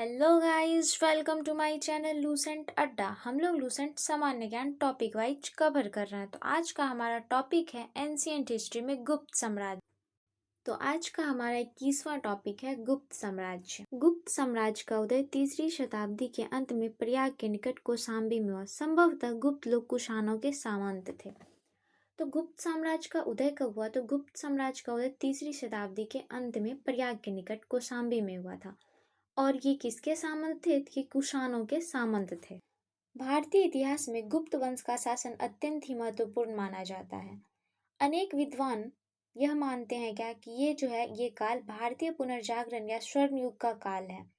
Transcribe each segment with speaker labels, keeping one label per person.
Speaker 1: Hello guys, welcome to my channel Lucent Adda. हम लोग Lucent सामान्य ज्ञान टॉपिक वाइज कवर कर रहे हैं। तो आज का हमारा टॉपिक है एंशियंट हिस्ट्री में गुप्त साम्राज्य। तो आज का हमारा 21वां टॉपिक है गुप्त साम्राज्य। गुप्त साम्राज्य का उदय तीसरी शताब्दी के अंत में प्रयाग के निकट कौशाम्बी में हुआ। संभवतः गुप्त लोग कुषाणों के सामंत थे। तो गुप्त साम्राज्य का उदय कब हुआ? तो गुप्त साम्राज्य का उदय तीसरी शताब्दी के अंत में प्रयाग के निकट कौशाम्बी में हुआ था। और ये किसके सामंत थे? कि कुषाणों के सामंत थे। भारतीय इतिहास में गुप्त वंश का शासन अत्यंत ही महत्वपूर्ण माना जाता है। अनेक विद्वान यह मानते हैं कि ये जो है ये काल भारतीय पुनर्जागरण या स्वर्ण युग का काल है।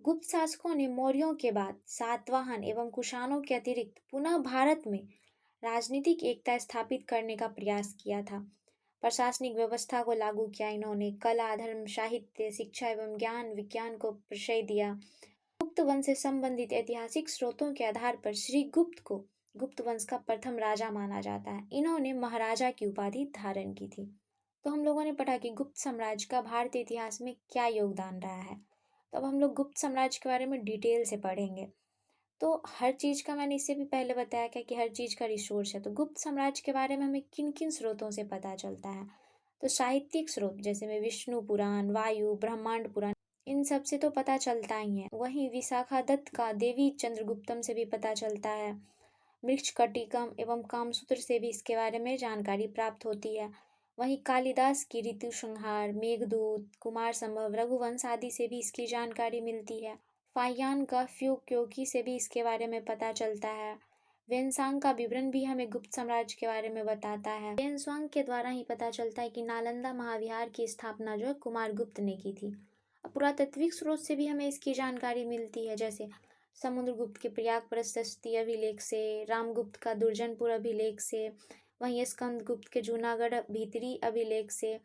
Speaker 1: गुप्त शासकों ने मौर्यों के बाद सातवाहन एवं कुषाणों के अतिरिक्त पुनः भारत में राजनीतिक एकता स्थापित करने का प्रयास किया था। प्रशासनिक व्यवस्था को लागू किया इन्होंने। कला, धर्म, साहित्य, शिक्षा एवं ज्ञान विज्ञान को प्रश्रय दिया। गुप्त वंश से संबंधित ऐतिहासिक स्रोतों के आधार पर श्री गुप्त को गुप्त वंश का प्रथम राजा माना जाता है। इन्होंने महाराजा की उपाधि धारण की थी। तो हम लोगों ने पढ़ा कि गुप्त साम्राज्य का भारतीय इतिहास में क्या योगदान रहा है। तो अब हम लोग गुप्त साम्राज्य के बारे में डिटेल से पढ़ेंगे। तो हर चीज़ का मैंने इससे भी पहले बताया कि हर चीज़ का रिसोर्स है। तो गुप्त साम्राज्य के बारे में हमें किन किन स्रोतों से पता चलता है? तो साहित्यिक स्रोत जैसे में विष्णु पुराण, वायु, ब्रह्मांड पुराण, इन सब से तो पता चलता ही है। वहीं विशाखा दत्त का देवी चंद्रगुप्तम से भी पता चलता है। मृच्छकटिकम एवं कामसूत्र से भी इसके बारे में जानकारी प्राप्त होती है। वहीं कालिदास की ऋतु संहार, मेघदूत, कुमार संभव, रघुवंश आदि से भी इसकी जानकारी मिलती है। फाहियान का फ्यूक्योकी से भी इसके बारे में पता चलता है। वेनसांग का विवरण भी हमें गुप्त साम्राज्य के बारे में बताता है। वेनसांग के द्वारा ही पता चलता है कि नालंदा महाविहार की स्थापना जो है कुमार गुप्त ने की थी। पुरातात्विक स्रोत से भी हमें इसकी जानकारी मिलती है, जैसे समुद्रगुप्त के प्रयाग प्रशस्ति अभिलेख से, रामगुप्त का दुर्जनपुर अभिलेख से, वहीं स्कंदगुप्त के जूनागढ़ भीतरी अभिलेख से,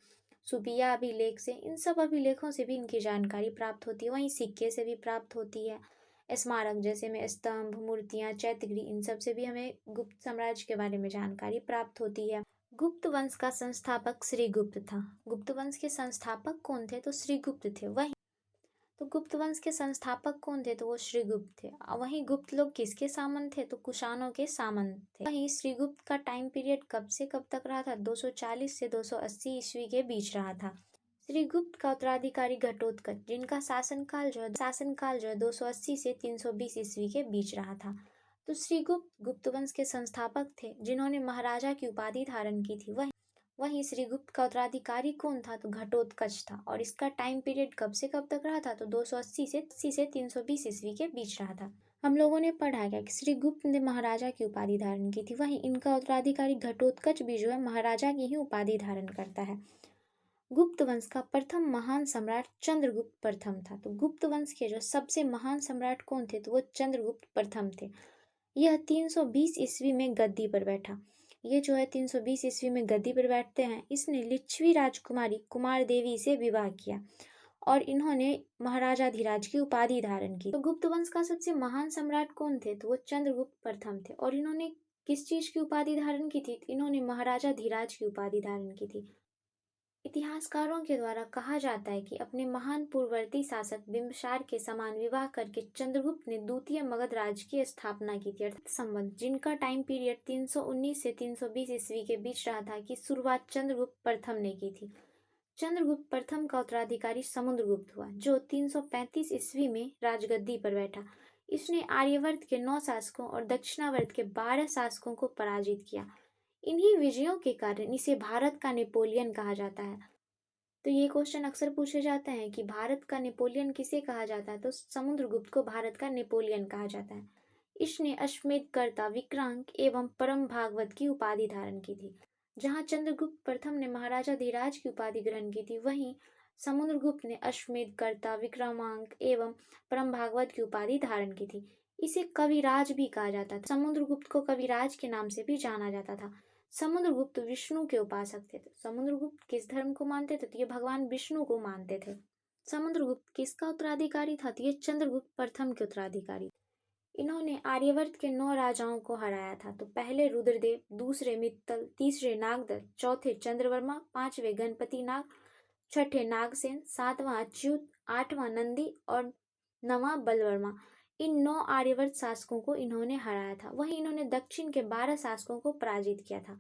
Speaker 1: सुबिया अभिलेख से। इन सब अभिलेखों से भी इनकी जानकारी प्राप्त होती है। वहीं सिक्के से भी प्राप्त होती है। स्मारक जैसे में स्तंभ, मूर्तियां, चैत्यगृह, इन सब से भी हमें गुप्त साम्राज्य के बारे में जानकारी प्राप्त होती है। गुप्त वंश का संस्थापक श्रीगुप्त था। गुप्त वंश के संस्थापक कौन थे? तो श्रीगुप्त थे। वहीं तो गुप्त वंश के संस्थापक कौन थे? तो वो श्रीगुप्त थे। वहीं गुप्त लोग किसके सामंत थे? तो कुषाणों के सामंत थे। वहीं श्रीगुप्त का टाइम पीरियड कब से कब तक रहा था? 240 से 280 ईस्वी के बीच रहा था। श्रीगुप्त का उत्तराधिकारी घटोत्कच, जिनका शासनकाल जो है 280 से 320 ईस्वी के बीच रहा था। तो श्रीगुप्त गुप्त वंश के संस्थापक थे, जिन्होंने महाराजा की उपाधि धारण की थी। वहीं श्रीगुप्त का उत्तराधिकारी कौन था? तो घटोत्कच था। और इसका टाइम पीरियड कब से कब तक रहा था? तो 280 से 320 ईस्वी के बीच रहा था। हम लोगों ने पढ़ा गया कि श्रीगुप्त ने महाराजा की उपाधि धारण की थी। वहीं इनका उत्तराधिकारी घटोत्कच भी जो है महाराजा की ही उपाधि धारण करता है। गुप्त वंश का प्रथम महान सम्राट चंद्रगुप्त प्रथम था। तो गुप्त वंश के जो सबसे महान सम्राट कौन थे? तो वो चंद्रगुप्त प्रथम थे। यह 320 ईस्वी में गद्दी पर बैठा। ये जो है 320 ईस्वी में गद्दी पर बैठते हैं। इसने लिच्छवी राजकुमारी कुमार देवी से विवाह किया और इन्होंने महाराजाधिराज की उपाधि धारण की। तो गुप्त वंश का सबसे महान सम्राट कौन थे? तो वो चंद्रगुप्त प्रथम थे। और इन्होंने किस चीज की उपाधि धारण की थी? इन्होंने महाराजाधिराज की उपाधि धारण की थी। इतिहासकारों के द्वारा कहा जाता है कि अपने महान पूर्ववर्ती शासक बिंबिसार के समान विवाह करके चंद्रगुप्त ने द्वितीय मगध राज्य की स्थापना की थी। अर्थात संबंध जिनका टाइम पीरियड 319 से 320 ईस्वी के बीच रहा था, की शुरुआत चंद्रगुप्त प्रथम ने की थी। चंद्रगुप्त प्रथम का उत्तराधिकारी समुद्रगुप्त हुआ, जो 335 ईस्वी में राजगद्दी पर बैठा। इसने आर्यवर्त के 9 शासकों और दक्षिणावर्त के 12 शासकों को पराजित किया। इन्हीं विजयों के कारण इसे भारत का नेपोलियन कहा जाता है। तो ये क्वेश्चन अक्सर पूछे जाते हैं कि भारत का नेपोलियन किसे कहा जाता है? तो समुद्रगुप्त को भारत का नेपोलियन कहा जाता है। इसने अश्वमेधकर्ता, विक्रांक एवं परम भागवत की उपाधि धारण की थी। जहां चंद्रगुप्त प्रथम ने महाराजा धीराज की उपाधि ग्रहण की थी, वहीं समुद्रगुप्त ने अश्वमेधकर्ता, विक्रमांक एवं परम भागवत की उपाधि धारण की थी। इसे कविराज भी कहा जाता था। समुद्रगुप्त को कविराज के नाम से भी जाना जाता था। समुद्रगुप्त विष्णु के उपासक थे। तो समुद्रगुप्त किस धर्म को मानते थे? तो ये भगवान विष्णु को मानते थे। समुद्रगुप्त किसका उत्तराधिकारी था? तो ये चंद्रगुप्त प्रथम के उत्तराधिकारी। इन्होंने आर्यवर्त के 9 राजाओं को हराया था। तो पहले रुद्रदेव, दूसरे मित्तल, तीसरे नागदत्त, चौथे चंद्रवर्मा, पांचवे गणपति नाग, छठे नागसेन, सातवां अच्युत, आठवां नंदी और नवाब बलवर्मा, इन 9 आर्यवर्त शासकों को इन्होंने हराया था। वहीं इन्होंने दक्षिण के 12 शासकों को पराजित किया था।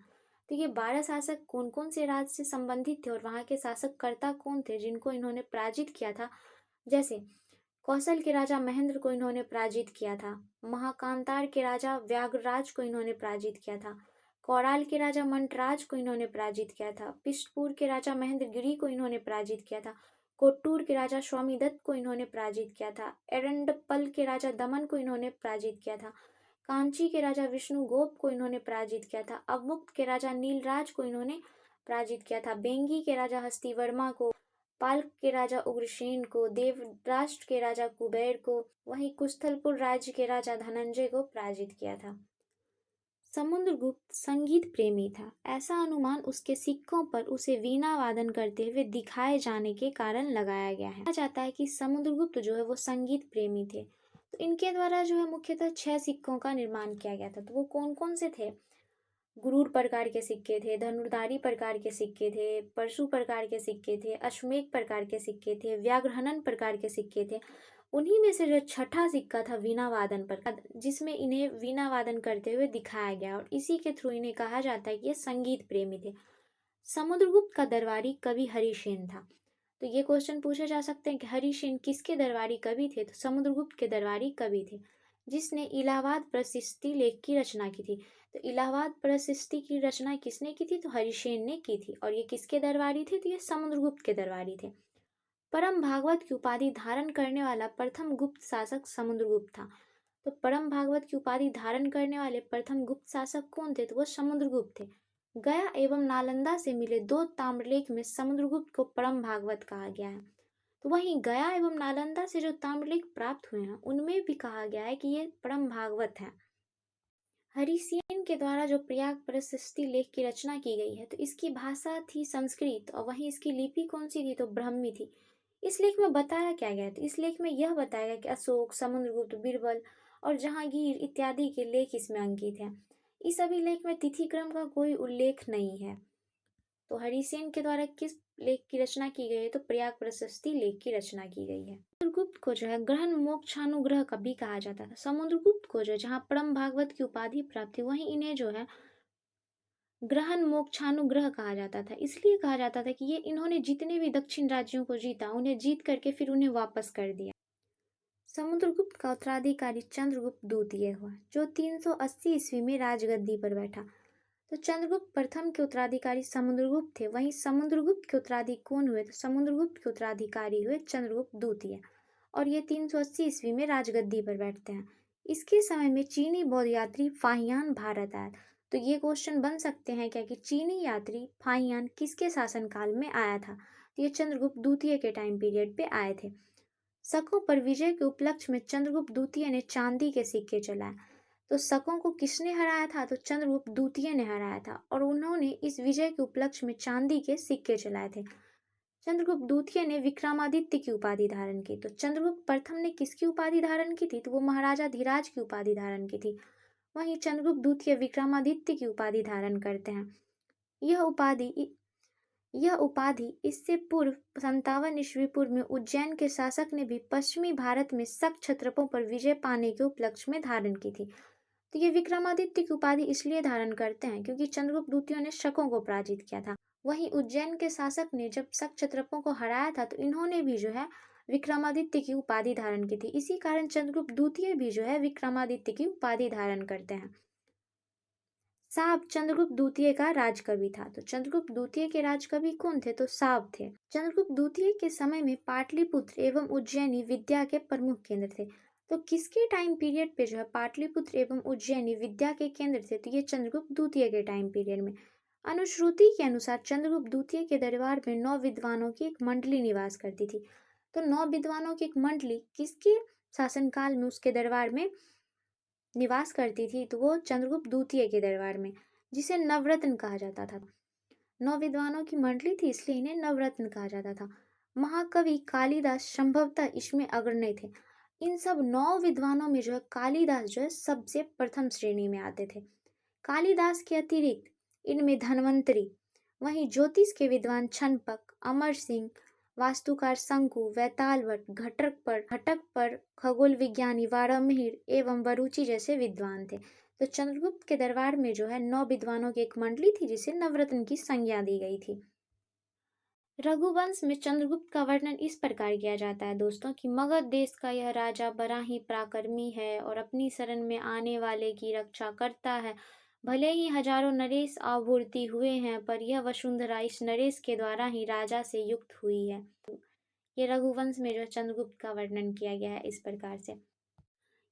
Speaker 1: तो ये 12 शासक कौन कौन से राज्य से संबंधित थे और वहां के शासक कर्ता कौन थे जिनको इन्होंने पराजित किया था? जैसे कौशल के राजा महेंद्र को इन्होंने पराजित किया था, महाकांतार के राजा व्याघ्रराज को इन्होंने पराजित किया था, कौराल के राजा मंटराज को इन्होंने पराजित किया था, पिष्टपुर के राजा महेंद्रगिरी को इन्होंने पराजित किया था, कोट्टूर के राजा स्वामीदत्त को इन्होंने पराजित किया था, एरंडपल के राजा दमन को इन्होंने पराजित किया था, कांची के राजा विष्णुगोप को इन्होंने पराजित किया था, अवमुक्त के राजा नीलराज को इन्होंने पराजित किया था, बेंगी के राजा हस्तिवर्मा को, पाल्क के राजा उग्रसेन को, देवराष्ट्र के राजा कुबेर को, वहीं कुशथलपुर राज्य के राजा धनंजय को पराजित किया था। समुद्रगुप्त संगीत प्रेमी था, ऐसा अनुमान उसके सिक्कों पर उसे वीणा वादन करते हुए दिखाए जाने के कारण लगाया गया है। कहा जाता है कि समुद्रगुप्त जो है वो संगीत प्रेमी थे। तो इनके द्वारा जो है मुख्यतः 6 सिक्कों का निर्माण किया गया था। तो वो कौन कौन से थे? गुरूर प्रकार के सिक्के थे, धनुर्धारी प्रकार के सिक्के थे, परशु प्रकार के सिक्के थे, अश्वमेध प्रकार के सिक्के थे, व्याघ्रहनन प्रकार के सिक्के थे। उन्हीं में से जो छठा सिक्का था वीणा वादन पर, जिसमें इन्हें वीणा वादन करते हुए दिखाया गया और इसी के थ्रू इन्हें कहा जाता है कि ये संगीत प्रेमी थे। समुद्रगुप्त का दरबारी कवि हरिसेन था। तो ये क्वेश्चन पूछे जा सकते हैं कि हरिसेन किसके दरबारी कवि थे? तो समुद्रगुप्त के दरबारी कवि थे, जिसने इलाहाबाद प्रशस्ति लेख की रचना की थी। तो इलाहाबाद प्रशस्ति की रचना किसने की थी? तो हरिसेन ने की थी। और ये किसके दरबारी थे? तो ये समुद्रगुप्त के दरबारी थे। परम भागवत की उपाधि धारण करने वाला प्रथम गुप्त शासक समुद्रगुप्त था। तो परम भागवत की उपाधि धारण करने वाले प्रथम गुप्त शासक कौन थे? तो वो समुद्रगुप्त थे। गया एवं नालंदा से मिले 2 ताम्रलेख में समुद्रगुप्त को परम भागवत कहा गया है। तो वहीं गया एवं नालंदा से जो ताम्रलेख प्राप्त हुए हैं उनमें भी कहा गया है कि ये परम भागवत है। हरिसेन के द्वारा जो प्रयाग प्रशस्ति लेख की रचना की गई है तो इसकी भाषा थी संस्कृत और वहीं इसकी लिपि कौन सी थी? तो ब्राह्मी थी। इस लेख में बताया क्या गया? तो इस लेख में यह बताया गया कि अशोक, समुद्रगुप्त, बीरबल और जहांगीर इत्यादि के लेख इसमें अंकित हैं। इस सभी लेख में तिथि क्रम का कोई उल्लेख नहीं है। तो हरिसेन के द्वारा किस लेख की रचना की गई है? तो प्रयाग प्रशस्ति लेख की रचना की गई है। समुद्रगुप्त को जो है ग्रहण मोक्षानुग्रह का भी कहा जाता था। समुद्रगुप्त को जो जहाँ परम भागवत की उपाधि प्राप्त थी वहीं इन्हें जो है ग्रहण मोक्षानुग्रह कहा जाता था। इसलिए कहा जाता था कि ये इन्होंने जितने भी दक्षिण राज्यों को जीता उन्हें जीत करके फिर उन्हें वापस कर दिया। समुद्रगुप्त का उत्तराधिकारी चंद्रगुप्त द्वितीय हुआ, जो 380 ईस्वी में राजगद्दी पर बैठा। तो चंद्रगुप्त प्रथम के उत्तराधिकारी समुद्रगुप्त थे। वहीं समुद्रगुप्त के उत्तराधिकारी कौन हुए? तो समुद्रगुप्त के उत्तराधिकारी हुए चंद्रगुप्त द्वितीय और ये 380 ईस्वी में राजगद्दी पर बैठते हैं। इसके समय में चीनी बौद्ध यात्री फाहियान भारत आया। तो ये क्वेश्चन बन सकते हैं क्या कि चीनी यात्री फाहियान किसके शासनकाल में आया था? तो ये चंद्रगुप्त द्वितीय के टाइम पीरियड पे आए थे। शकों पर विजय के उपलक्ष्य में चंद्रगुप्त द्वितीय ने चांदी के सिक्के चलाए। तो शकों को किसने हराया था? तो चंद्रगुप्त द्वितीय ने हराया था और उन्होंने इस विजय के उपलक्ष्य में चांदी के सिक्के चलाए थे। चंद्रगुप्त द्वितीय ने विक्रमादित्य की उपाधि धारण की। तो चंद्रगुप्त प्रथम ने किसकी उपाधि धारण की थी? तो वो महाराजा धीराज की उपाधि धारण की थी। वहीं चंद्रगुप्त द्वितीय विक्रमादित्य की उपाधि धारण करते हैं। यह उपाधि इससे पूर्व 57 ईस्वी पूर्व में उज्जैन के शासक ने भी पश्चिमी भारत में शक क्षत्रपों पर विजय पाने के उपलक्ष्य में धारण की थी। तो ये विक्रमादित्य की उपाधि इसलिए धारण करते हैं क्योंकि चंद्रगुप्त द्वितीय ने शकों को पराजित किया था। वहीं उज्जैन के शासक ने जब शक क्षत्रपों को हराया था तो इन्होंने भी जो है विक्रमादित्य की उपाधि धारण की थी। इसी कारण चंद्रगुप्त द्वितीय भी जो है विक्रमादित्य की उपाधि धारण करते हैं। साब चंद्रगुप्त द्वितीय का राजकवि था। तो चंद्रगुप्त द्वितीय के राजकवि कौन थे? तो साब थे। चंद्रगुप्त द्वितीय के समय में पाटलिपुत्र एवं उज्जैनी विद्या के प्रमुख केंद्र थे। तो किसके टाइम पीरियड पे जो है पाटलिपुत्र एवं उज्जैनी विद्या के केंद्र थे? तो ये चंद्रगुप्त द्वितीय के टाइम पीरियड में। अनुश्रुति के अनुसार चंद्रगुप्त द्वितीय के दरबार में 9 विद्वानों की एक मंडली निवास करती थी। तो 9 विद्वानों की एक मंडली किसके शासनकाल में उसके दरबार में निवास करती थी? तो वो चंद्रगुप्त द्वितीय के दरबार में, जिसे नवरत्न कहा जाता था। 9 विद्वानों की मंडली थी इसलिए इन्हें नवरत्न कहा जाता था। महाकवि कालिदास संभवतः इसमें अग्रणी थे। इन सब 9 विद्वानों में जो है कालिदास जो है सबसे प्रथम श्रेणी में आते थे। कालिदास के अतिरिक्त इनमें धन्वंतरी, वहीं ज्योतिष के विद्वान छनपक, अमर सिंह, वास्तुकार शंकु, वैतालवट, घटक पर खगोल विज्ञानी वारामिहिर एवं वरुचि जैसे विद्वान थे। तो चंद्रगुप्त के दरबार में जो है 9 विद्वानों की एक मंडली थी जिसे नवरत्न की संज्ञा दी गई थी। रघुवंश में चंद्रगुप्त का वर्णन इस प्रकार किया जाता है दोस्तों कि मगध देश का यह राजा बड़ा ही पराक्रमी है और अपनी शरण में आने वाले की रक्षा करता है। भले ही हजारों नरेश आपूर्ति हुए हैं पर यह वसुंधरा इस नरेश के द्वारा ही राजा से युक्त हुई है। ये रघुवंश में जो चंद्रगुप्त का वर्णन किया गया है इस प्रकार से।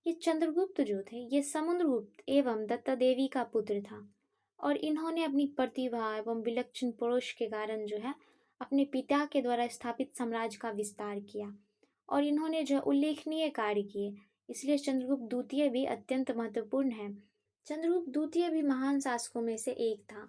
Speaker 1: ये चंद्रगुप्त जो थे ये समुद्रगुप्त एवं दत्ता देवी का पुत्र था और इन्होंने अपनी प्रतिभा एवं विलक्षण परोश के कारण जो है अपने पिता के द्वारा स्थापित साम्राज्य का विस्तार किया और इन्होंने जो उल्लेखनीय कार्य किए, इसलिए चंद्रगुप्त द्वितीय भी अत्यंत महत्वपूर्ण है। चंद्रगुप्त द्वितीय भी महान शासकों में से एक था।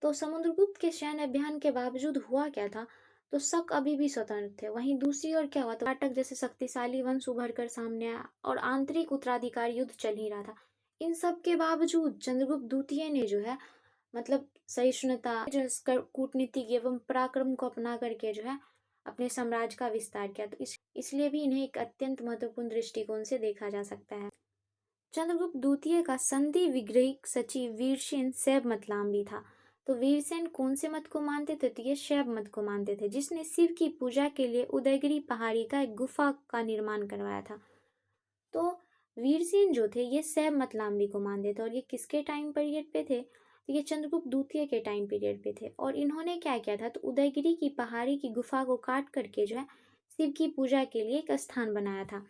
Speaker 1: तो समुद्रगुप्त के सैन्य अभियान के बावजूद हुआ क्या था, तो शक अभी भी स्वतंत्र थे। वहीं दूसरी ओर क्या हुआ, तो काटक जैसे शक्तिशाली वंश उभर कर सामने आया और आंतरिक उत्तराधिकार युद्ध चल ही रहा था। इन सब के बावजूद चंद्रगुप्त द्वितीय ने जो है मतलब सहिष्णुता, कूटनीति एवं पराक्रम को अपना करके जो है अपने साम्राज्य का विस्तार किया। तो इसलिए भी इन्हें एक अत्यंत महत्वपूर्ण दृष्टिकोण से देखा जा सकता है। चंद्रगुप्त द्वितीय का संधि विग्रहिक सचिव वीरसेन शैव मतलाम्बी था। तो वीरसेन कौन से मत को मानते थे, तो ये शैव मत को मानते थे, जिसने शिव की पूजा के लिए उदयगिरी पहाड़ी का एक गुफा का निर्माण करवाया था। तो वीरसेन जो थे ये शैव मतलाम्बी को मानते थे और ये किसके टाइम पीरियड पे थे, तो ये चंद्रगुप्त द्वितीय के टाइम पीरियड पे थे। और इन्होंने क्या किया था, तो उदयगिरी की पहाड़ी की गुफा को काट करके जो है शिव की पूजा के लिए एक स्थान बनाया था।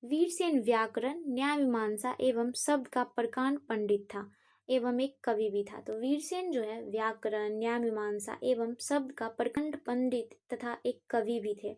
Speaker 1: वीरसेन व्याकरण, न्याय मीमांसा एवं शब्द का प्रकांड पंडित था एवं एक कवि भी था। तो वीरसेन जो है व्याकरण, न्याय मीमांसा एवं शब्द का प्रकांड पंडित तथा एक कवि भी थे।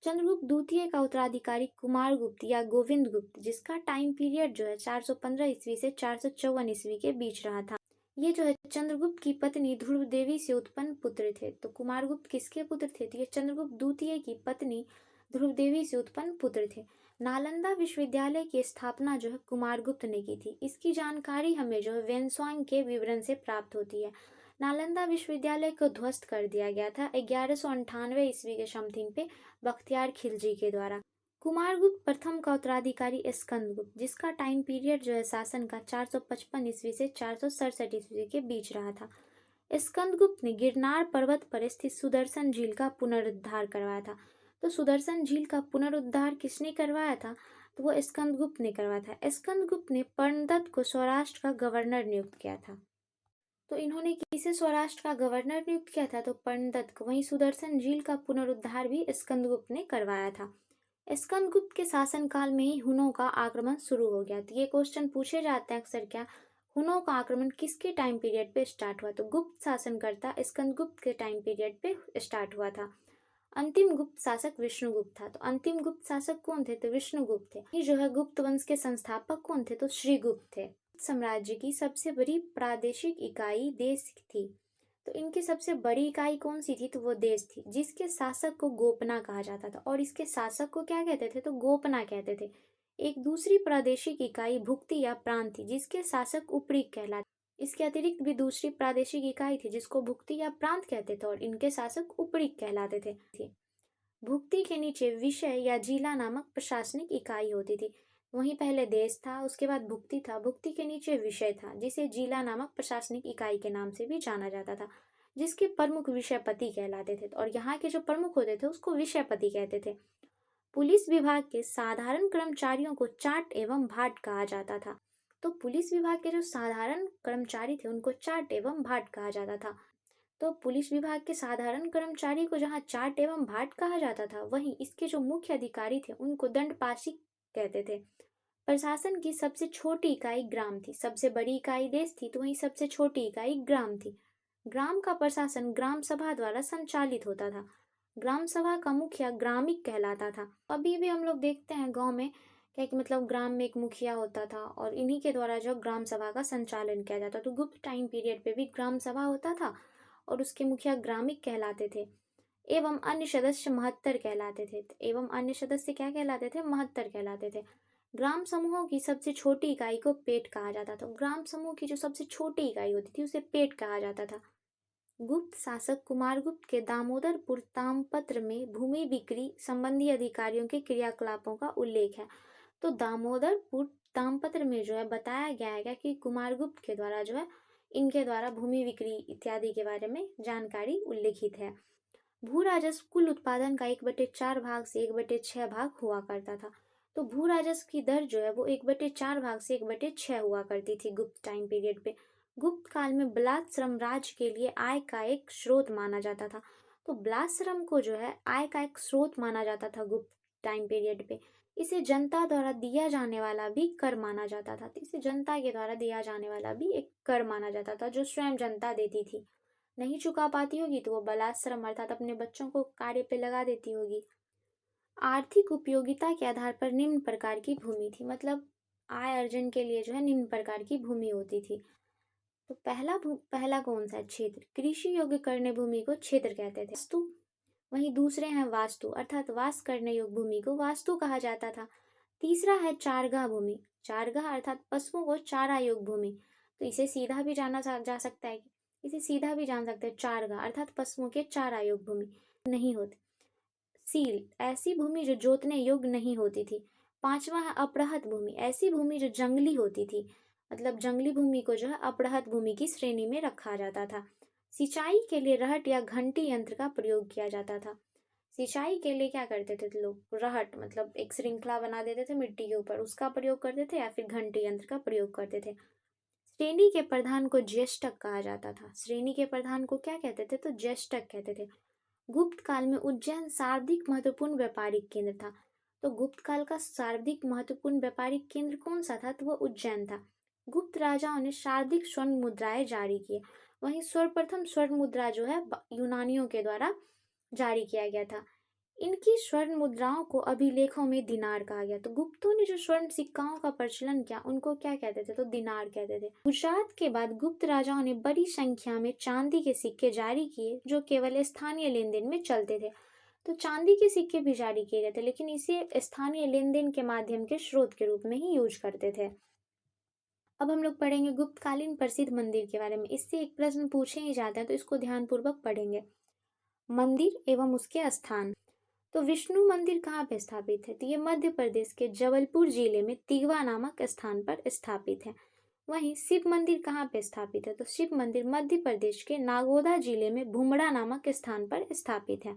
Speaker 1: चंद्रगुप्त द्वितीय का उत्तराधिकारी कुमारगुप्त या गोविंद गुप्त, जिसका टाइम पीरियड जो है 415 ईस्वी से 454 ईस्वी के बीच रहा था। ये जो है चंद्रगुप्त की पत्नी ध्रुव देवी से उत्पन्न पुत्र थे। तो कुमारगुप्त किसके पुत्र थे, तो ये चंद्रगुप्त द्वितीय की पत्नी ध्रुव देवी से उत्पन्न पुत्र थे। नालंदा विश्वविद्यालय की स्थापना जो है कुमारगुप्त ने की थी। इसकी जानकारी हमें जो है वेनस्वांग के विवरण से प्राप्त होती है। नालंदा विश्वविद्यालय को ध्वस्त कर दिया गया था 1198 ईस्वी के समथिंग पे बख्तियार खिलजी के द्वारा। कुमारगुप्त प्रथम का उत्तराधिकारी स्कंदगुप्त, जिसका टाइम पीरियड जो है शासन का 455 ईस्वी से 467 ईस्वी के बीच रहा था। स्कंदगुप्त ने गिरनार पर्वत पर स्थित सुदर्शन झील का पुनरुद्धार करवाया था। तो सुदर्शन झील का पुनरुद्धार किसने करवाया था, तो वो स्कंदगुप्त ने करवाया था। स्कंदगुप्त ने पर्णदत्त को सौराष्ट्र का गवर्नर नियुक्त किया था। तो इन्होंने किसे सौराष्ट्र का गवर्नर नियुक्त किया था, तो पर्णदत्त को। वहीं सुदर्शन झील का पुनरुद्धार भी स्कंदगुप्त ने करवाया था। स्कंदगुप्त के शासनकाल में ही हुनों का आक्रमण शुरू हो गया। तो ये क्वेश्चन पूछे जाते हैं अक्सर, क्या हुनों का आक्रमण किसके टाइम पीरियड पे स्टार्ट हुआ, तो गुप्त शासनकर्ता स्कंदगुप्त के टाइम पीरियड पे स्टार्ट हुआ था। अंतिम गुप्त शासक विष्णुगुप्त था। तो अंतिम गुप्त शासक कौन थे, तो विष्णुगुप्त थे। ये जो है गुप्त वंश के संस्थापक कौन थे, तो श्रीगुप्त थे। साम्राज्य की सबसे बड़ी प्रादेशिक इकाई देश थी। तो इनकी सबसे बड़ी इकाई कौन सी थी, तो वो देश थी, जिसके शासक को गोपना कहा जाता था और इसके शासक को क्या कहते थे, तो गोपना कहते थे। एक दूसरी प्रादेशिक इकाई भुक्ति या प्रांत थी, जिसके शासक उपरीक कहलाते। इसके अतिरिक्त भी दूसरी प्रादेशिक इकाई थी जिसको भुक्ति या प्रांत कहते थे और इनके शासक उपरीक कहलाते थे। भुक्ति के नीचे विषय या जिला नामक प्रशासनिक इकाई होती थी। वहीं पहले देश था, उसके बाद भुक्ति था, भुक्ति के नीचे विषय था, जिसे जिला नामक प्रशासनिक इकाई के नाम से भी जाना जाता था, जिसके प्रमुख विषयपति कहलाते थे। और यहाँ के जो प्रमुख होते थे उसको विषयपति कहते थे। पुलिस विभाग के साधारण कर्मचारियों को चाट एवं भाट कहा जाता था। तो पुलिस विभाग के जो साधारण कर्मचारी थे उनको चाट एवं भाट कहा जाता था। तो पुलिस विभाग के साधारण कर्मचारी को जहाँ चाट एवं भाट कहा जाता था, वहीं इसके जो मुख्य अधिकारी थे उनको दंडपाशी कहते थे। प्रशासन की सबसे छोटी इकाई ग्राम थी। सबसे बड़ी इकाई देश थी, तो वहीं सबसे छोटी इकाई ग्राम थी। ग्राम का प्रशासन ग्राम सभा द्वारा संचालित होता था। ग्राम सभा का मुखिया ग्रामिक कहलाता था। अभी भी हम लोग देखते हैं गांव में क्या कि मतलब ग्राम में एक मुखिया होता था और इन्हीं के द्वारा जो ग्राम सभा का संचालन किया जाता। तो गुप्त टाइम पीरियड पे भी ग्राम सभा होता था और उसके मुखिया ग्रामिक कहलाते थे एवं अन्य सदस्य महत्तर कहलाते थे। एवं अन्य सदस्य क्या कहलाते थे, महत्तर कहलाते थे। ग्राम समूहों की सबसे छोटी इकाई को पेट कहा जाता था। ग्राम समूह की जो सबसे छोटी इकाई होती थी उसे पेट कहा जाता था। गुप्त शासक कुमारगुप्त के दामोदरपुर ताम्रपत्र में भूमि बिक्री संबंधी अधिकारियों के क्रियाकलापों का उल्लेख है। तो दामोदरपुर ताम्रपत्र में जो है बताया गया है कि कुमारगुप्त के द्वारा जो है इनके द्वारा भूमि बिक्री इत्यादि के बारे में जानकारी उल्लेखित है। भू राजस्व कुल उत्पादन का 1/4 भाग से 1/6 भाग हुआ करता था। तो भू राजस्व की दर जो है वो 1/4 भाग से 1/6 हुआ करती थी गुप्त टाइम पीरियड पे। गुप्त काल में बलात् श्रम राज्य के लिए आय का एक स्रोत माना जाता था। तो बलात् श्रम को जो है आय का एक स्रोत माना जाता था गुप्त टाइम पीरियड पे। इसे जनता द्वारा दिया जाने वाला भी कर माना जाता था। तो इसे जनता के द्वारा दिया जाने वाला भी एक कर माना जाता था जो स्वयं जनता देती थी। नहीं चुका पाती होगी तो वो बलात्श्रम अर्थात अपने बच्चों को कार्य पे लगा देती होगी। आर्थिक उपयोगिता के आधार पर निम्न प्रकार की भूमि थी, मतलब आय अर्जन के लिए जो है निम्न प्रकार की भूमि होती थी। तो पहला कौन सा क्षेत्र, कृषि योग्य करने भूमि को क्षेत्र कहते थे। वास्तु, वहीं दूसरे हैं वास्तु अर्थात वास करने योग्य भूमि को वास्तु कहा जाता था। तीसरा है चारगाह भूमि, चारगाह अर्थात पशुओं को चारा योग्य भूमि। तो इसे सीधा भी जाना जा सकता है, इसे सीधा भी जान सकते हैं, चारगाह अर्थात पशुओं के चारा योग्य भूमि नहीं होती। सील, ऐसी भूमि जो जोतने योग्य नहीं होती थी। पांचवा है अपरहत भूमि, ऐसी भूमि जो जंगली होती थी, मतलब जंगली भूमि को जो है अपरहत भूमि की श्रेणी में रखा जाता था। सिंचाई के लिए रहट या घंटी यंत्र का प्रयोग किया जाता था। सिंचाई के लिए क्या करते थे लोग, रहट मतलब एक श्रृंखला बना देते थे मिट्टी के ऊपर, उसका प्रयोग करते थे या फिर घंटी यंत्र का प्रयोग करते थे। श्रेणी के प्रधान को ज्येष्ठक कहा जाता था। श्रेणी के प्रधान को क्या कहते थे, तो ज्येष्ठक कहते थे। गुप्त काल में उज्जैन सर्वाधिक महत्वपूर्ण व्यापारिक केंद्र था। तो गुप्त काल का सर्वाधिक महत्वपूर्ण व्यापारिक केंद्र कौन सा था, तो वह उज्जैन था। गुप्त राजाओं ने सर्वाधिक स्वर्ण मुद्राएं जारी किए। वहीं सर्वप्रथम स्वर्ण मुद्रा जो है यूनानियों के द्वारा जारी किया गया था। इनकी स्वर्ण मुद्राओं को अभिलेखों में दिनार कहा गया। तो गुप्तों ने जो स्वर्ण सिक्काओं का प्रचलन किया उनको क्या कहते थे, तो दिनार कहते थे। गुजरात के बाद गुप्त राजाओं ने बड़ी संख्या में चांदी के सिक्के जारी किए जो केवल स्थानीय लेन देन में चलते थे। तो चांदी के सिक्के भी जारी किए गए थे लेकिन इसे स्थानीय लेन देन के माध्यम के स्रोत के रूप में ही यूज करते थे। अब हम लोग पढ़ेंगे गुप्तकालीन प्रसिद्ध मंदिर के बारे में। इससे एक प्रश्न पूछे ही जाते हैं तो इसको ध्यानपूर्वक पढ़ेंगे। मंदिर एवं उसके स्थान। तो विष्णु मंदिर कहाँ पे स्थापित है, तो ये मध्य प्रदेश के जबलपुर जिले में तिगवा नामक स्थान पर स्थापित है। वहीं शिव मंदिर कहाँ पे स्थापित है, तो शिव मंदिर मध्य प्रदेश के नागोदा जिले में भुमड़ा नामक स्थान पर स्थापित है।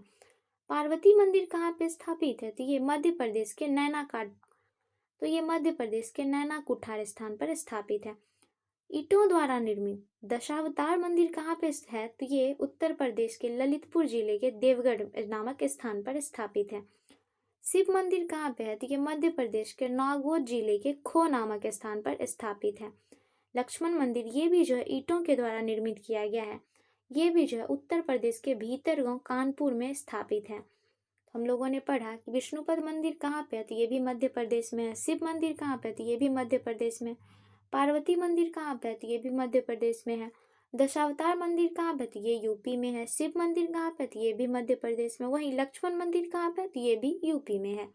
Speaker 1: पार्वती मंदिर कहाँ पे स्थापित है, तो ये मध्य प्रदेश के नैना कुठार स्थान पर स्थापित है। ईंटों द्वारा निर्मित दशावतार मंदिर कहाँ पे है, तो ये उत्तर प्रदेश के ललितपुर जिले के देवगढ़ नामक स्थान पर स्थापित है। शिव मंदिर कहाँ पे है, तो ये मध्य प्रदेश के नागौद जिले के खो नामक स्थान पर स्थापित है। लक्ष्मण मंदिर ये भी जो है ईंटों के द्वारा निर्मित किया गया है। ये भी जो है उत्तर प्रदेश के भीतरगांव कानपुर में स्थापित है। हम लोगों ने पढ़ा कि विष्णुपद मंदिर कहाँ पे है, तो ये भी मध्य प्रदेश में है। शिव मंदिर कहाँ पे है, तो ये भी मध्य प्रदेश में। पार्वती मंदिर कहाँ पे है, तो ये भी मध्य प्रदेश में है। दशावतार मंदिर कहाँ पे है, तो ये यूपी में है। शिव मंदिर कहाँ पे है, तो ये भी मध्य प्रदेश में। वहीं लक्ष्मण मंदिर कहाँ पे है, तो ये भी यूपी में है।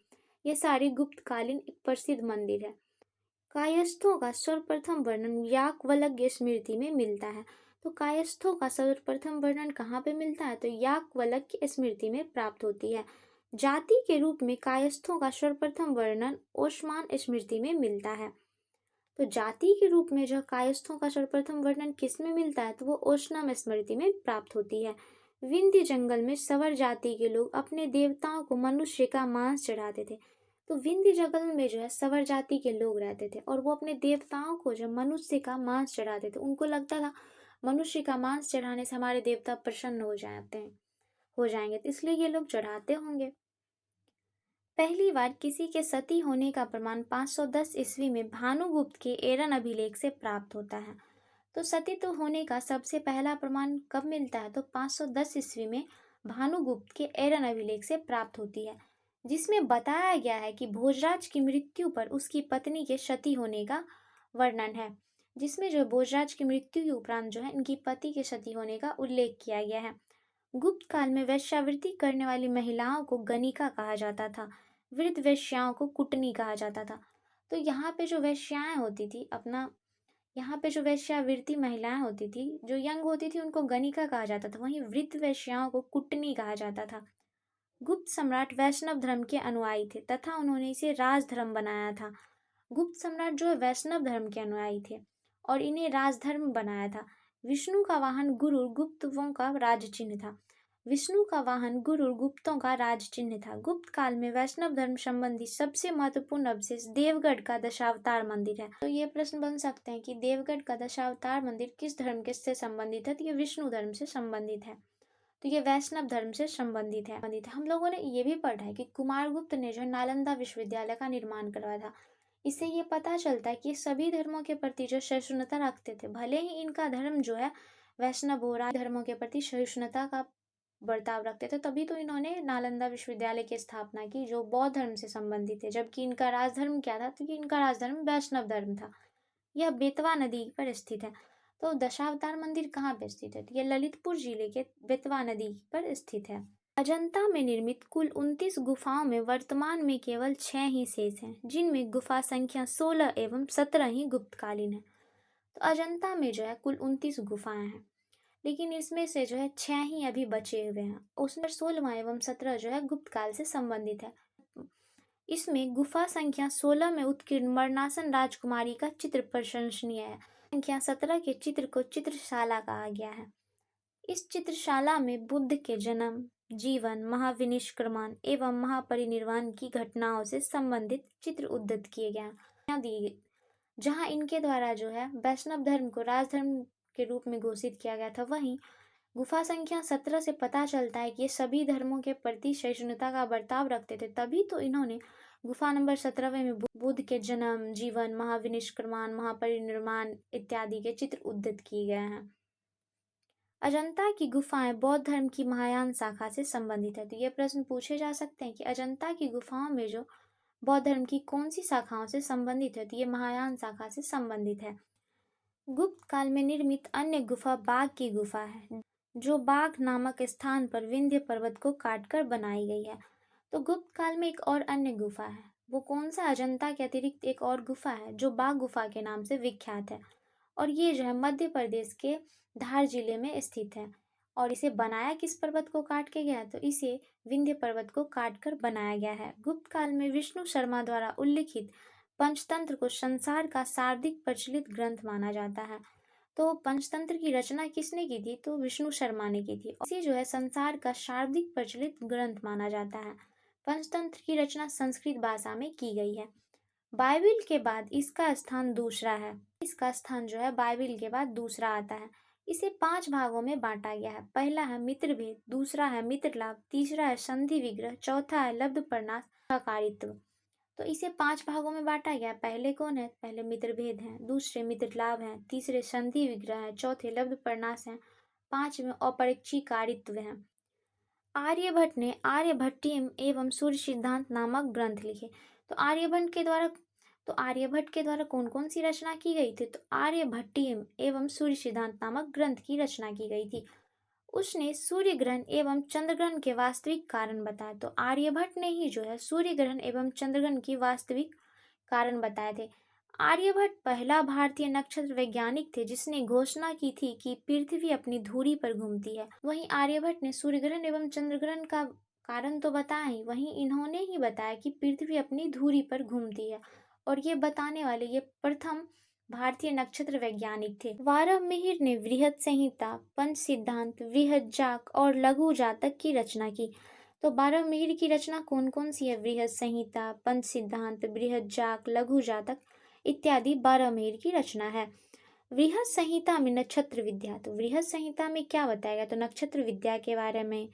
Speaker 1: ये सारी गुप्तकालीन प्रसिद्ध मंदिर है। कायस्थों का सर्वप्रथम वर्णन याज्ञवल्क्य स्मृति में मिलता है। तो कायस्थों का सर्वप्रथम वर्णन कहाँ पे मिलता है, तो याज्ञवल्क्य स्मृति में प्राप्त होती है। जाति के रूप में कायस्थों का सर्वप्रथम वर्णन ओस्मान स्मृति में मिलता है। तो जाति के रूप में जो कायस्थों का सर्वप्रथम वर्णन किस में मिलता है, तो वो ओशनम स्मृति में प्राप्त होती है। विंध्य जंगल में सवर जाति के लोग अपने देवताओं को मनुष्य का मांस चढ़ाते थे। तो विंध्य जंगल में जो है सवर जाति के लोग रहते थे और वो अपने देवताओं को जो मनुष्य का मांस चढ़ाते थे। उनको लगता था मनुष्य का मांस चढ़ाने से हमारे देवता प्रसन्न हो जाएंगे, तो इसलिए ये लोग चढ़ाते होंगे। पहली बार किसी के सती होने का प्रमाण 510 ईस्वी में भानुगुप्त के एरन अभिलेख से प्राप्त होता है। तो सतीत्व होने का सबसे पहला प्रमाण कब मिलता है, तो 510 ईस्वी में भानुगुप्त के एरन अभिलेख से प्राप्त होती है, जिसमें बताया गया है कि भोजराज की मृत्यु पर उसकी पत्नी के सती होने का वर्णन है। जिसमें जो भोजराज की मृत्यु के उपरांत जो है इनकी पति के सती होने का उल्लेख किया गया है। गुप्त काल में वेश्यावृत्ति करने वाली महिलाओं को गणिका कहा जाता था। वृद्ध वेश्याओं को कुटनी कहा जाता था। तो यहाँ पे जो वेश्याएं होती थी यहाँ पे जो वेश्यावृत्ति महिलाएं होती थी, जो यंग होती थी, उनको गणिका कहा जाता था, वहीं वृद्ध वेश्याओं को कुटनी कहा जाता था। गुप्त सम्राट वैष्णव धर्म के अनुयायी थे तथा उन्होंने इसे राजधर्म बनाया था। गुप्त सम्राट जो है वैष्णव धर्म के अनुयायी थे और इन्हें राजधर्म बनाया था। विष्णु का वाहन गुरुर गुप्तों का राज चिन्ह था। विष्णु का वाहन गुरुर गुप्तों का राज चिन्ह था। गुप्त काल में वैष्णव धर्म संबंधी सबसे महत्वपूर्ण अवशेष देवगढ़ का दशावतार मंदिर है। तो ये प्रश्न बन सकते हैं कि देवगढ़ का दशावतार मंदिर किस धर्म के से संबंधित है? तो ये विष्णु धर्म से संबंधित है। तो ये वैष्णव धर्म से संबंधित है। हम लोगों ने ये भी पढ़ा है कि कुमारगुप्त ने जो नालंदा विश्वविद्यालय का निर्माण करवाया था। इससे ये पता चलता है कि सभी धर्मों के प्रति जो सहिष्णुता रखते थे, भले ही इनका धर्म जो है वैष्णव हो रहा, धर्मों के प्रति सहिष्णुता का बर्ताव रखते थे, तभी तो इन्होंने नालंदा विश्वविद्यालय की स्थापना की, जो बौद्ध धर्म से संबंधित है। जबकि इनका राजधर्म क्या था? तो कि इनका राजधर्म वैष्णव धर्म था। यह बेतवा नदी पर स्थित है। तो दशावतार मंदिर कहाँ पे स्थित है? तो यह ललितपुर जिले के बेतवा नदी पर स्थित है। अजंता में निर्मित कुल 29 गुफाओं में वर्तमान में केवल 6 ही शेष हैं, जिनमें गुफा संख्या 16 एवं 17 ही गुप्तकालीन है। तो अजंता में जो है कुल 29 गुफाएं हैं, लेकिन इसमें से जो है 6 ही अभी बचे हुए हैं। उसमें 16वां एवं 17 जो है गुप्त काल से संबंधित है। इसमें गुफा संख्या 16 में उत्कीर्ण मरणासन राजकुमारी का चित्र प्रशंसनीय है। संख्या 17 के चित्र को चित्रशाला कहा गया है। इस चित्रशाला में बुद्ध के जन्म, जीवन, महाविनिष्क्रमण एवं महापरिनिर्वाण की घटनाओं से संबंधित चित्र उद्धृत किए गए हैं, जहां इनके द्वारा जो है वैष्णव धर्म को राजधर्म के रूप में घोषित किया गया था। वहीं गुफा संख्या 17 से पता चलता है कि ये सभी धर्मों के प्रति सहिष्णुता का बर्ताव रखते थे, तभी तो इन्होंने गुफा नंबर 17वें में बुद्ध के जन्म, जीवन, महाविनिष्क्रमण, महापरिनिर्वाण इत्यादि के चित्र उद्धृत किए गए हैं। अजंता की गुफाएं बौद्ध धर्म की महायान शाखा से संबंधित है। तो ये प्रश्न पूछे जा सकते हैं कि अजंता की गुफाओं में जो बौद्ध धर्म की कौन सी शाखाओं से संबंधित है? तो ये महायान शाखा से संबंधित है। गुप्त काल में निर्मित अन्य गुफा बाघ की गुफा है, जो बाघ नामक स्थान पर विंध्य पर्वत को काटकर बनाई गई है। तो गुप्त काल में एक और अन्य गुफा है, वो कौन सा? अजंता के अतिरिक्त एक और गुफा है जो बाघ गुफा के नाम से विख्यात है, और ये जो है मध्य प्रदेश के धार जिले में स्थित है। और इसे बनाया किस पर्वत को काट के गया? तो इसे विंध्य पर्वत को काट कर बनाया गया है। गुप्त काल में विष्णु शर्मा द्वारा उल्लिखित पंचतंत्र को संसार का सर्वाधिक प्रचलित ग्रंथ माना जाता है। तो पंचतंत्र की रचना किसने की थी? तो विष्णु शर्मा ने की थी। इसे जो है संसार का सर्वाधिक प्रचलित ग्रंथ माना जाता है। पंचतंत्र की रचना संस्कृत भाषा में की गई है। बाइबिल के बाद इसका स्थान दूसरा है। इसका स्थान जो है बाइबिल के बाद दूसरा आता है। इसे 5 भागों में बांटा गया है। पहला है मित्रभेद, दूसरा है मित्रलाभ, तीसरा है संधि विग्रह, चौथा है लब्ध प्रणाश, सहकारित्व। तो इसे 5 भागों में बांटा गया। पहले कौन है? पहले मित्रभेद है, दूसरे मित्रलाभ है, तीसरे संधि विग्रह है, चौथे लब्ध प्रणाश है, 5वें अपरिक्षीकारित्व है। आर्यभट्ट ने आर्यभट्टियम एवं सूर्य सिद्धांत नामक ग्रंथ लिखे। तो आर्यभट्ट के द्वारा कौन कौन सी रचना की गई थी? तो आर्यभट्टियम एवं सूर्य सिद्धांत नामक ग्रंथ की रचना की गई थी। उसने सूर्य ग्रहण एवं चंद्र ग्रहण के वास्तविक कारण बताए। तो आर्यभट्ट ने ही जो है सूर्य ग्रहण एवं चंद्र ग्रहण की वास्तविक कारण बताए थे। आर्यभट्ट पहला भारतीय नक्षत्र वैज्ञानिक थे जिसने घोषणा की थी कि पृथ्वी अपनी धुरी पर घूमती है। वहीं आर्यभट्ट ने सूर्य ग्रहण एवं चंद्र ग्रहण का कारण तो बताया ही, वहीं इन्होंने ही बताया कि पृथ्वी अपनी धुरी पर घूमती है, और ये बताने वाले ये प्रथम भारतीय नक्षत्र वैज्ञानिक थे। वाराहमिहिर ने वृहत संहिता, पंच सिद्धांत, वृहत जातक और लघु जातक की रचना की। तो वाराहमिहिर की रचना कौन कौन सी है? वृहत संहिता, पंच सिद्धांत, वृहत जातक, लघु जातक इत्यादि वाराहमिहिर की रचना है। वृहत संहिता में नक्षत्र विद्या। तो वृहत संहिता में क्या बताया गया? तो नक्षत्र विद्या के बारे में,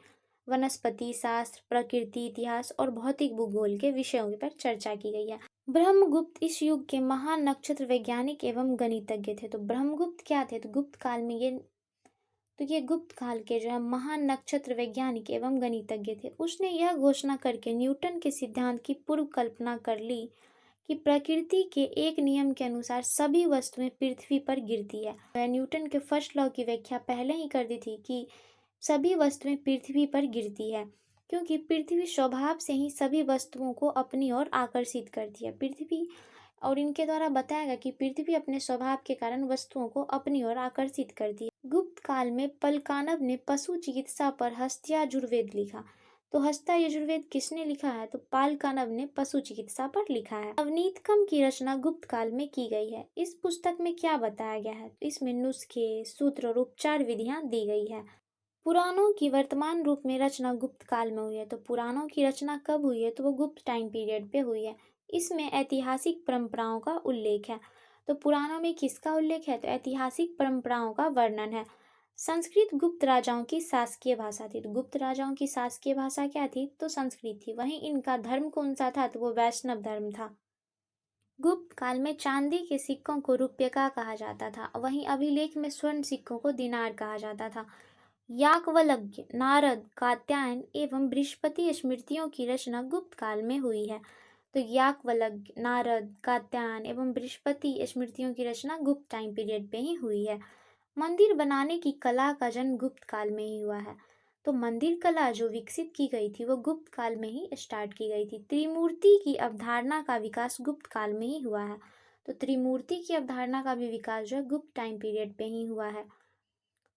Speaker 1: वनस्पति शास्त्र, प्रकृति, इतिहास और भौतिक भूगोल के विषयों पर चर्चा की गई है। ब्रह्मगुप्त इस युग के महान नक्षत्र वैज्ञानिक एवं गणितज्ञ थे। तो ब्रह्मगुप्त क्या थे? तो ये गुप्त काल के जो है महान नक्षत्र वैज्ञानिक एवं गणितज्ञ थे। उसने यह घोषणा करके न्यूटन के सिद्धांत की पूर्व कल्पना कर ली कि प्रकृति के एक नियम के अनुसार सभी वस्तुएं पृथ्वी पर गिरती है। न्यूटन के फर्स्ट लॉ की व्याख्या पहले ही कर दी थी कि सभी वस्तुएं पृथ्वी पर गिरती है, क्योंकि पृथ्वी स्वभाव से ही सभी वस्तुओं को अपनी ओर आकर्षित करती है। पृथ्वी और इनके द्वारा बताया गया कि पृथ्वी अपने स्वभाव के कारण वस्तुओं को अपनी ओर आकर्षित करती है। गुप्त काल में पलकानब ने पशु चिकित्सा पर हस्त्याजुर्वेद लिखा। तो हस्त्याजुर्वेद किसने लिखा है? तो पालकानब ने पशु चिकित्सा पर लिखा है। नवनीतकम की रचना गुप्त काल में की गई है। इस पुस्तक में क्या बताया गया है? इसमें नुस्खे, सूत्र और उपचार विधियां दी गई है। पुराणों की वर्तमान रूप में रचना गुप्त काल में हुई है। तो पुराणों की रचना कब हुई है? तो वो गुप्त टाइम पीरियड पे हुई है। इसमें ऐतिहासिक परंपराओं का उल्लेख है। तो पुराणों में किसका उल्लेख है? तो ऐतिहासिक परंपराओं का वर्णन है। संस्कृत गुप्त राजाओं की शासकीय भाषा थी। तो गुप्त राजाओं की शासकीय भाषा क्या थी? तो संस्कृत थी। वहीं इनका धर्म कौन सा था? तो वो वैष्णव धर्म था। गुप्त काल में चांदी के सिक्कों को रुपया कहा जाता था। वहीं अभिलेख में स्वर्ण सिक्कों को दिनार कहा जाता था। याज्ञवल्क्य, नारद, कात्यायन एवं बृहस्पति स्मृतियों की रचना गुप्त काल में हुई है। तो याज्ञवल्क्य, नारद, कात्यायन एवं बृहस्पति स्मृतियों की रचना गुप्त टाइम पीरियड पे ही हुई है। मंदिर बनाने की कला का जन्म गुप्त काल में ही हुआ है। तो मंदिर कला जो विकसित की गई थी वो गुप्त काल में ही स्टार्ट की गई थी। त्रिमूर्ति की अवधारणा का विकास गुप्त काल में ही हुआ है। तो त्रिमूर्ति की अवधारणा का भी विकास जो है गुप्त टाइम पीरियड पे ही हुआ है।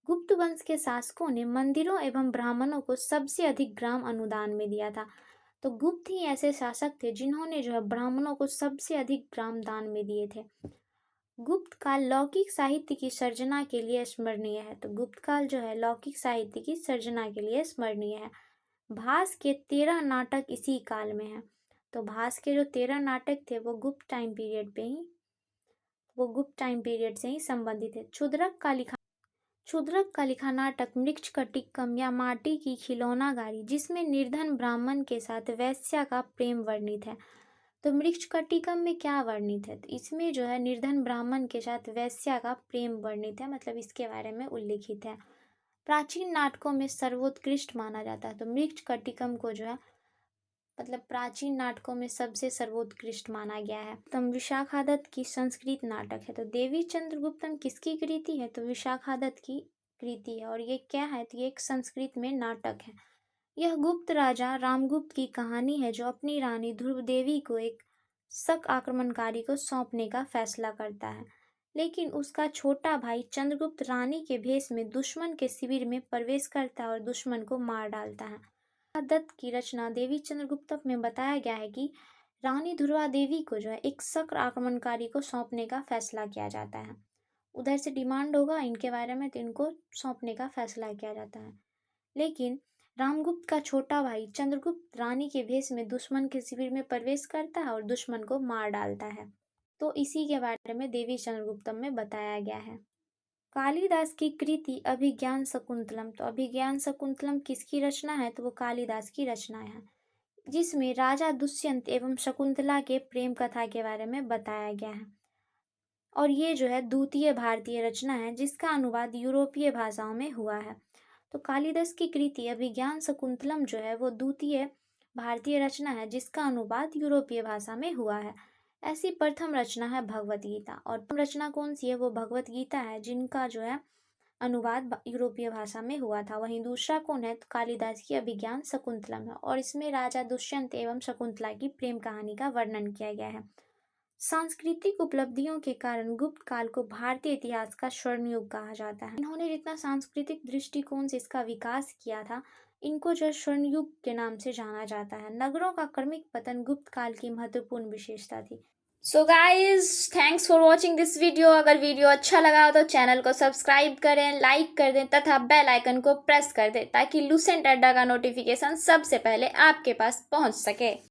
Speaker 1: गुप्त वंश के शासकों ने मंदिरों एवं ब्राह्मणों को सबसे अधिक ग्राम अनुदान में दिया था। तो गुप्त ही ऐसे शासक थे जिन्होंने जो है ब्राह्मणों को सबसे अधिक ग्राम दान में दिए थे। गुप्त काल लौकिक साहित्य की सर्जना के लिए स्मरणीय है। तो गुप्त काल जो है लौकिक साहित्य की सर्जना के लिए स्मरणीय है। भास के 13 नाटक इसी काल में है। तो भास के जो 13 नाटक थे वो गुप्त टाइम पीरियड से ही संबंधित है। क्षुद्रक का लिखा नाटक मृच्छकटिकम या माटी की खिलौना गाड़ी, जिसमें निर्धन ब्राह्मण के साथ वैश्या का प्रेम वर्णित है। तो मृच्छकटिकम में क्या वर्णित है? तो इसमें जो है निर्धन ब्राह्मण के साथ वैश्या का प्रेम वर्णित है, मतलब इसके बारे में उल्लेखित है। प्राचीन नाटकों में सर्वोत्कृष्ट माना जाता है। तो मृच्छकटिकम को जो है मतलब प्राचीन नाटकों में सबसे सर्वोत्कृष्ट माना गया है। तम विशाखादत्त की संस्कृत नाटक है। तो देवी चंद्रगुप्तम किसकी कृति है? तो विशाखादत्त की कृति है। और ये क्या है? तो ये एक संस्कृत में नाटक है। यह गुप्त राजा रामगुप्त की कहानी है जो अपनी रानी ध्रुव देवी को एक शक आक्रमणकारी को सौंपने का फैसला करता है, लेकिन उसका छोटा भाई चंद्रगुप्त रानी के भेष में दुश्मन के शिविर में प्रवेश करता है और दुश्मन को मार डालता है। दत्त की रचना देवी चंद्रगुप्त में बताया गया है कि रानी ध्रुवा देवी को जो है एक शक आक्रमणकारी को सौंपने का फैसला किया जाता है। उधर से डिमांड होगा इनके बारे में तो इनको सौंपने का फैसला किया जाता है, लेकिन रामगुप्त का छोटा भाई चंद्रगुप्त रानी के भेष में दुश्मन के शिविर में प्रवेश करता है और दुश्मन को मार डालता है। तो इसी के बारे में देवी चंद्रगुप्तम में बताया गया है। कालिदास की कृति अभिज्ञान शकुंतलम। तो अभिज्ञान शकुंतलम किसकी रचना है? तो वो कालिदास की रचना है, जिसमें राजा दुष्यंत एवं शकुंतला के प्रेम कथा के बारे में बताया गया है। और ये जो है द्वितीय भारतीय रचना है जिसका अनुवाद यूरोपीय भाषाओं में हुआ है। तो कालिदास की कृति अभिज्ञान शकुंतलम जो है वो द्वितीय भारतीय रचना है जिसका अनुवाद यूरोपीय भाषा में हुआ है। ऐसी प्रथम रचना है भगवत गीता। और प्रथम रचना कौन सी है? वो भगवत गीता है, जिनका जो है अनुवाद यूरोपीय भाषा में हुआ था। वहीं दूसरा कौन है? तो कालिदास की अभिज्ञान शकुंतलम है, और इसमें राजा दुष्यंत एवं शकुंतला की प्रेम कहानी का वर्णन किया गया है। सांस्कृतिक उपलब्धियों के कारण गुप्त काल को भारतीय इतिहास का स्वर्ण युग कहा जाता है। इन्होंने जितना सांस्कृतिक दृष्टिकोण से इसका विकास किया था, इनको जो स्वर्ण युग के नाम से जाना जाता है। नगरों का क्रमिक पतन गुप्त काल की महत्वपूर्ण विशेषता थी। So guys, thanks for watching this video. अगर वीडियो अच्छा लगा हो तो चैनल को सब्सक्राइब करें, लाइक कर दें तथा बेल आइकन को प्रेस कर दें ताकि लूसेंट अड्डा का नोटिफिकेशन सबसे पहले आपके पास पहुंच सके।